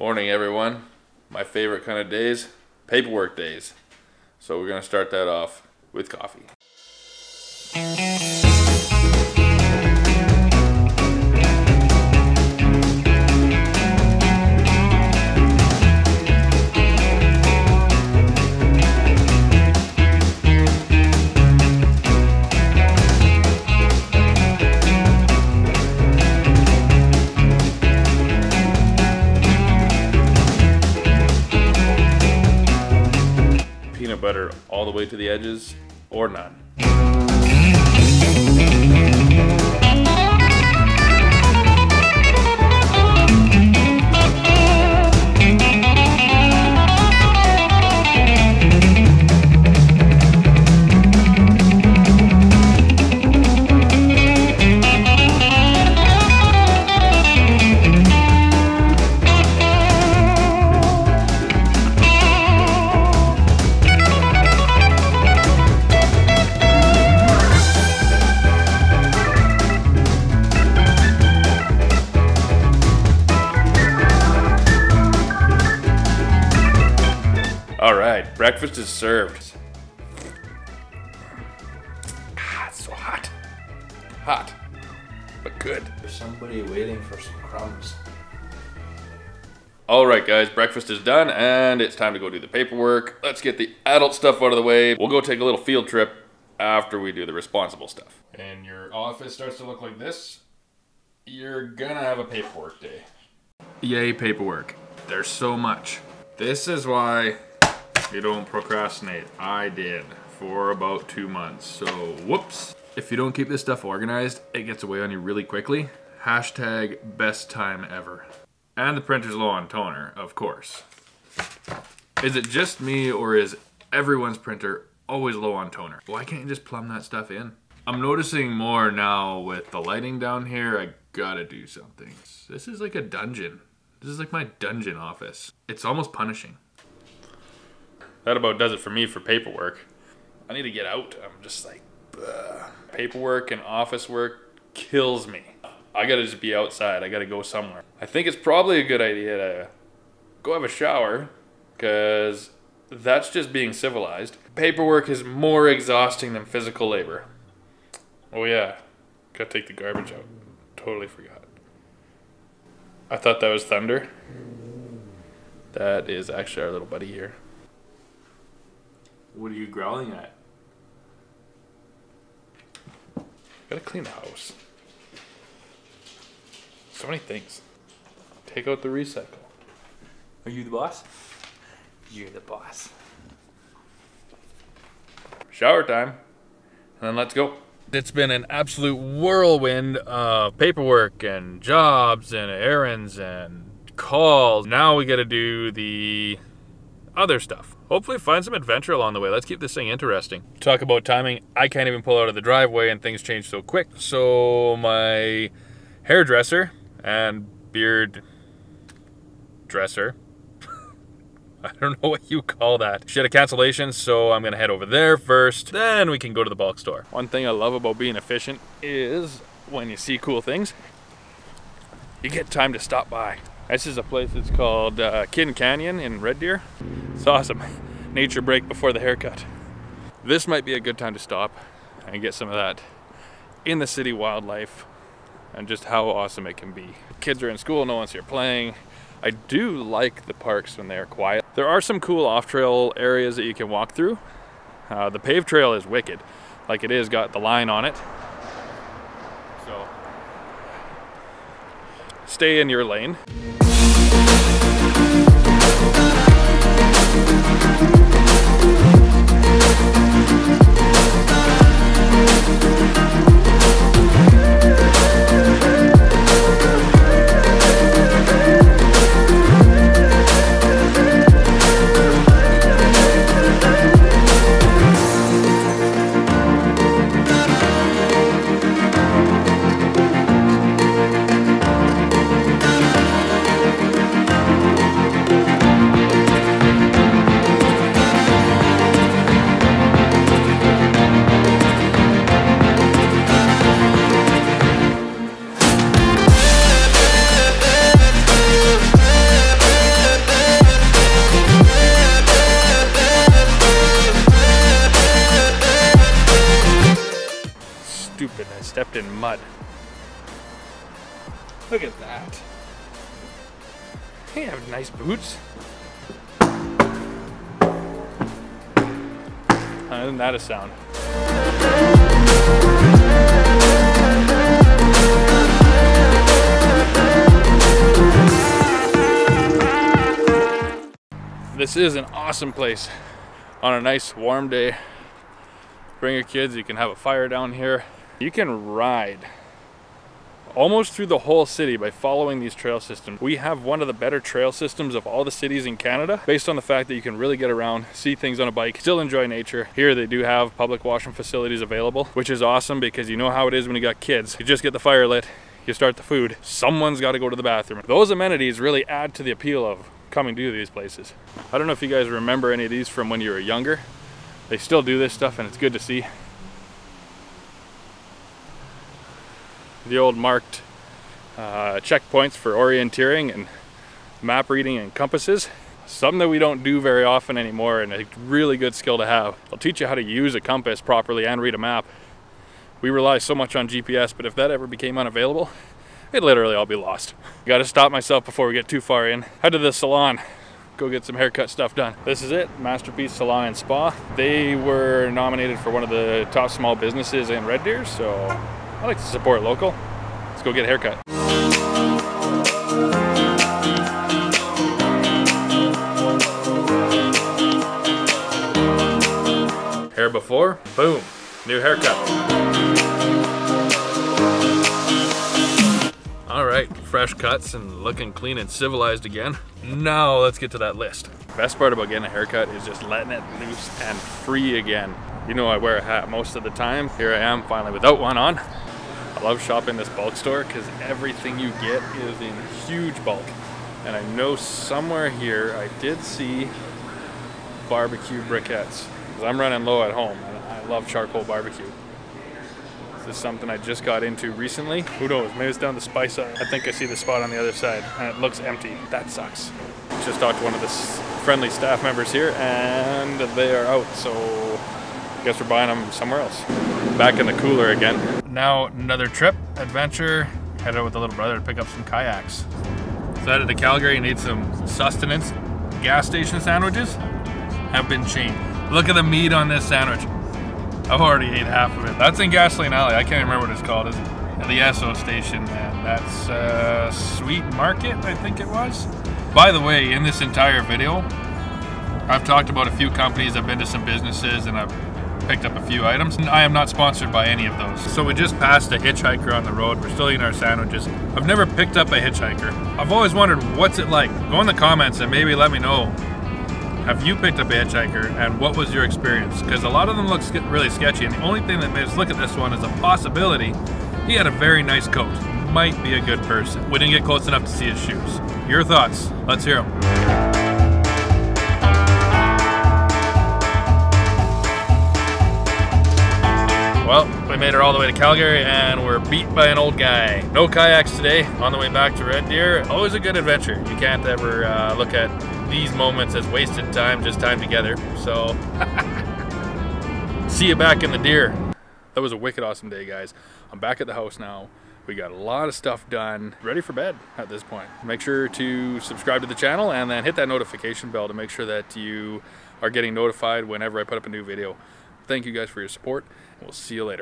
Morning, everyone. My favorite kind of days, paperwork days. So we're gonna start that off with coffee. Peanut butter all the way to the edges, or none. Alright, breakfast is served. It's so hot. Hot, but good. There's somebody waiting for some crumbs. Alright guys, breakfast is done and it's time to go do the paperwork. Let's get the adult stuff out of the way. We'll go take a little field trip after we do the responsible stuff. And your office starts to look like this. You're gonna have a paperwork day. Yay, paperwork. There's so much. This is why you don't procrastinate. I did for about 2 months, so whoops. If you don't keep this stuff organized, it gets away on you really quickly. Hashtag best time ever. And the printer's low on toner, of course. Is it just me, or is everyone's printer always low on toner? Why can't you just plumb that stuff in? I'm noticing more now with the lighting down here. I gotta do something. This is like a dungeon. This is like my dungeon office. It's almost punishing. That about does it for me for paperwork. I need to get out. I'm just like, ugh. Paperwork and office work kills me. I gotta just be outside. I gotta go somewhere. I think it's probably a good idea to go have a shower, because that's just being civilized. Paperwork is more exhausting than physical labor. Oh yeah, gotta take the garbage out. Totally forgot. I thought that was thunder. That is actually our little buddy here. What are you growling at? Gotta clean the house. So many things. Take out the recycle. Are you the boss? You're the boss. Shower time. And then let's go. It's been an absolute whirlwind of paperwork and jobs and errands and calls. Now we gotta do the other stuff. Hopefully find some adventure along the way. Let's keep this thing interesting. Talk about timing. I can't even pull out of the driveway and things change so quick. So my hairdresser and beard dresser, I don't know what you call that. She had a cancellation, so I'm gonna head over there first. Then we can go to the bulk store. One thing I love about being efficient is when you see cool things, you get time to stop by. This is a place that's called Kanyon in Red Deer. It's awesome. Nature break before the haircut. This might be a good time to stop and get some of that in the city wildlife and just how awesome it can be. Kids are in school, no one's here playing. I do like the parks when they're quiet. There are some cool off-trail areas that you can walk through. The paved trail is wicked. Like it is got the line on it. So stay in your lane. in mud. Look at that. Hey, I have nice boots. Isn't that a sound? This is an awesome place on a nice warm day. Bring your kids, you can have a fire down here. You can ride almost through the whole city by following these trail systems. We have one of the better trail systems of all the cities in Canada, based on the fact that you can really get around, see things on a bike, still enjoy nature. Here they do have public washroom facilities available, which is awesome because you know how it is when you got kids. You just get the fire lit, you start the food, someone's got to go to the bathroom. Those amenities really add to the appeal of coming to these places. I don't know if you guys remember any of these from when you were younger. They still do this stuff and it's good to see. The old marked checkpoints for orienteering and map reading and compasses. Something that we don't do very often anymore, and a really good skill to have. They'll teach you how to use a compass properly and read a map. We rely so much on GPS, but if that ever became unavailable, it'd literally all be lost. Gotta stop myself before we get too far in. Head to the salon, go get some haircut stuff done. This is it, Masterpiece Salon and Spa. They were nominated for one of the top small businesses in Red Deer, so I like to support local. Let's go get a haircut. Hair before, boom, new haircut. All right, fresh cuts and looking clean and civilized again. Now let's get to that list. Best part about getting a haircut is just letting it loose and free again. You know I wear a hat most of the time. Here I am finally without one on. I love shopping this bulk store because everything you get is in huge bulk. And I know somewhere here I did see barbecue briquettes. Because I'm running low at home and I love charcoal barbecue. This is something I just got into recently. Who knows, maybe it's down the spice side. I think I see the spot on the other side and it looks empty. That sucks. Just talked to one of the friendly staff members here and they are out, so I guess we're buying them somewhere else. Back in the cooler again. Now another trip, adventure. Headed out with the little brother to pick up some kayaks. So headed to Calgary, need some sustenance. Gas station sandwiches have been chained. Look at the meat on this sandwich. I've already ate half of it. That's in Gasoline Alley. I can't remember what it's called. Is it? At the Esso station, and that's Sweet Market, I think it was. By the way, in this entire video, I've talked about a few companies, I've been to some businesses, and I've picked up a few items. I am not sponsored by any of those. So we just passed a hitchhiker on the road. We're still eating our sandwiches. I've never picked up a hitchhiker. I've always wondered, what's it like? Go in the comments and maybe let me know. Have you picked up a hitchhiker and what was your experience? Because a lot of them look really sketchy, and the only thing that made us look at this one is a possibility. He had a very nice coat. Might be a good person. We didn't get close enough to see his shoes. Your thoughts? Let's hear them. Well, we made it all the way to Calgary and we're beat by an old guy. No kayaks today. On the way back to Red Deer. Always a good adventure. You can't ever look at these moments as wasted time, just time together. So, see you back in the Deer. That was a wicked awesome day, guys. I'm back at the house now. We got a lot of stuff done. Ready for bed at this point. Make sure to subscribe to the channel and then hit that notification bell to make sure that you are getting notified whenever I put up a new video. Thank you guys for your support. We'll see you later.